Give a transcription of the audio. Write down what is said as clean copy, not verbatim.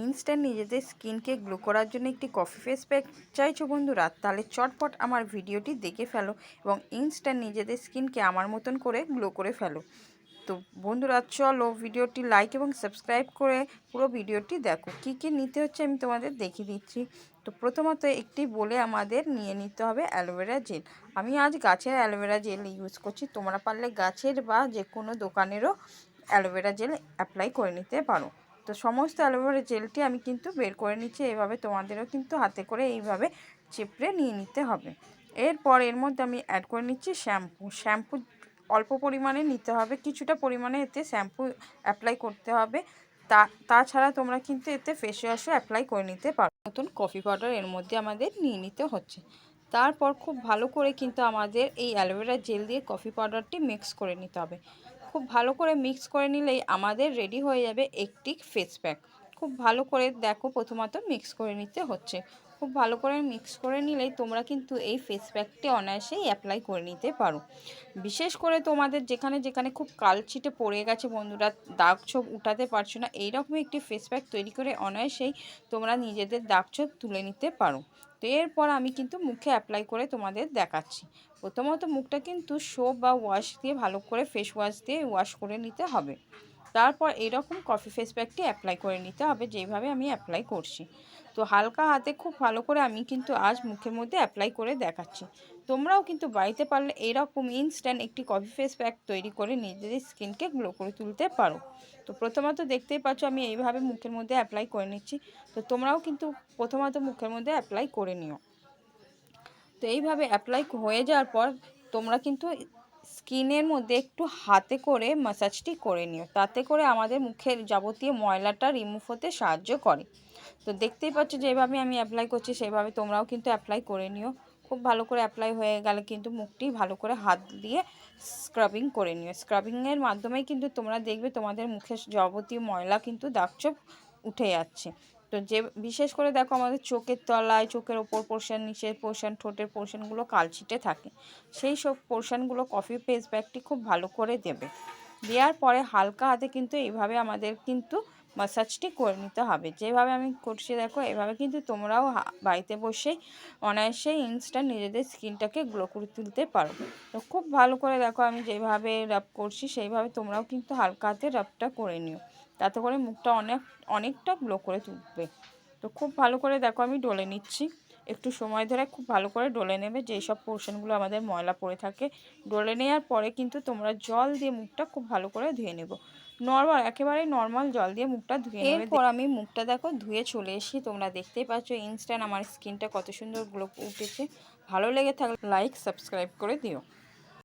Instant নিজেদের স্কিনকে glow করার জন্য একটি কফি ফেস প্যাক চাইছো বন্ধুরা, তাহলে চটপট আমার ভিডিওটি দেখে ফেলো এবং ইনস্ট্যান্ট নিজেদের স্কিনকে আমার মতন করে গ্লো করে ফেলো। তো বন্ধুরা চলো ভিডিওটি লাইক এবং সাবস্ক্রাইব করে পুরো ভিডিওটি দেখো। কী কী নিতে হচ্ছে আমি তোমাদের দেখিয়ে দিচ্ছি। তো প্রথমত একটি বলে আমাদের নিয়ে নিতে হবে অ্যালোভেরা জেল। আমি আজ গাছের অ্যালোভেরা জেল ইউজ করছি, তোমরা পারলে গাছের বা যে কোনো দোকানেরও অ্যালোভেরা জেল অ্যাপ্লাই করে নিতে পারো। তো সমস্ত অ্যালোভেরা জেলটি আমি কিন্তু বের করে নিচ্ছি, এভাবে তোমাদেরও কিন্তু হাতে করে এইভাবে চেপড়ে নিয়ে নিতে হবে। এরপর এর মধ্যে আমি অ্যাড করে নিচ্ছি শ্যাম্পু অল্প পরিমাণে নিতে হবে, কিছুটা পরিমাণে এতে শ্যাম্পু অ্যাপ্লাই করতে হবে। তাছাড়া তোমরা কিন্তু এতে ফেস ওয়াশও অ্যাপ্লাই করে নিতে পারো। নতুন কফি পাউডার এর মধ্যে আমাদের নিয়ে নিতে হচ্ছে। তারপর খুব ভালো করে কিন্তু আমাদের এই অ্যালোভেরা জেল দিয়ে কফি পাউডারটি মিক্স করে নিতে হবে। খুব ভালো করে মিক্স করে নিলেই আমাদের রেডি হয়ে যাবে একটি ফেস প্যাক। খুব ভালো করে দেখো, প্রথমত মিক্স করে নিতে হচ্ছে। খুব ভালো করে মিক্স করে নিলেই তোমরা কিন্তু এই ফেস প্যাকটি অনায়াসেই অ্যাপ্লাই করে নিতে পারো। বিশেষ করে তোমাদের যেখানে যেখানে খুব কালচিটে পড়ে গেছে বন্ধুরা, দাগ ছোপ উঠাতে পারছো না, এইরকমই একটি ফেস প্যাক তৈরি করে অনায়াসেই তোমরা নিজেদের দাগ ছোপ তুলে নিতে পারো। তো এরপর আমি কিন্তু মুখে অ্যাপ্লাই করে তোমাদের দেখাচ্ছি। প্রথমত মুখটা কিন্তু সোপ বা ওয়াশ দিয়ে ভালো করে ফেস ওয়াশ দিয়ে ওয়াশ করে নিতে হবে। তারপর এরকম কফি ফেস প্যাকটি অ্যাপ্লাই করে নিতে হবে, যেভাবে আমি অ্যাপ্লাই করছি। তো হালকা হাতে খুব ভালো করে আমি কিন্তু আজ মুখের মধ্যে অ্যাপ্লাই করে দেখাচ্ছি। তোমরাও কিন্তু বাড়িতে পারলে এরকম ইনস্ট্যান্ট একটি কফি ফেস প্যাক তৈরি করে নিজেদের স্কিনকে গ্লো করে তুলতে পারো। তো প্রথমত দেখতেই পাচ্ছ আমি এইভাবে মুখের মধ্যে অ্যাপ্লাই করে নিচ্ছি। তো তোমরাও কিন্তু প্রথমত মুখের মধ্যে অ্যাপ্লাই করে নিও। তো এইভাবে অ্যাপ্লাই হয়ে যাওয়ার পর তোমরা কিন্তু স্কিনের মধ্যে একটু হাতে করে ম্যাসাজটি করে নিও, তাতে করে আমাদের মুখের যাবতীয় ময়লাটা রিমুভ হতে সাহায্য করে। তো দেখতেই পাচ্ছ যেভাবে আমি অ্যাপ্লাই করছি সেইভাবে তোমরাও কিন্তু অ্যাপ্লাই করে নিও। খুব ভালো করে অ্যাপ্লাই হয়ে গেলে কিন্তু মুখটি ভালো করে হাত দিয়ে স্ক্রাবিং করে নিও। স্ক্রাবিংয়ের মাধ্যমেই কিন্তু তোমরা দেখবে তোমাদের মুখের যাবতীয় ময়লা কিন্তু দাগছোপ উঠে যাচ্ছে। তো যে বিশেষ করে দেখো আমাদের চোখের তলায়, চোখের ওপর পোর্শন, নিচের পোর্শন, ঠোঁটের পোর্শনগুলো কালছিটে থাকে, সেই সব পোর্শনগুলো কফি ফেস প্যাকটি খুব ভালো করে দেবে। দেওয়ার পরে হালকা হাতে কিন্তু এইভাবে আমাদের কিন্তু ম্যাসাজটি করে নিতে হবে। যেভাবে আমি করছি দেখো, এভাবে কিন্তু তোমরাও বাড়িতে বসেই অনায়াসেই ইনস্ট্যান্ট নিজেদের স্কিনটাকে গ্লো করে তুলতে পারো। তো খুব ভালো করে দেখো আমি যেভাবে রাব করছি সেইভাবে তোমরাও কিন্তু হালকা হাতে রাবটা করে নিও, তাতে করে মুখটা অনেকটা গ্লো করে তুলবে। তো খুব ভালো করে দেখো আমি ডলে নিচ্ছি, একটু সময় ধরে খুব ভালো করে ডলে নেবে, যেই সব পোর্শনগুলো আমাদের ময়লা পড়ে থাকে। ডলে নেওয়ার পরে কিন্তু তোমরা জল দিয়ে মুখটা খুব ভালো করে ধুয়ে নেব, নর্মাল একেবারেই নর্মাল জল দিয়ে মুখটা ধুয়ে নেবে। এরপর আমি মুখটা দেখো ধুয়ে চলে এসেছি, তোমরা দেখতেই পাচ্ছ ইনস্ট্যান্ট আমার স্কিনটা কত সুন্দর গ্লো উঠেছে। ভালো লেগে থাকলে লাইক সাবস্ক্রাইব করে দিও।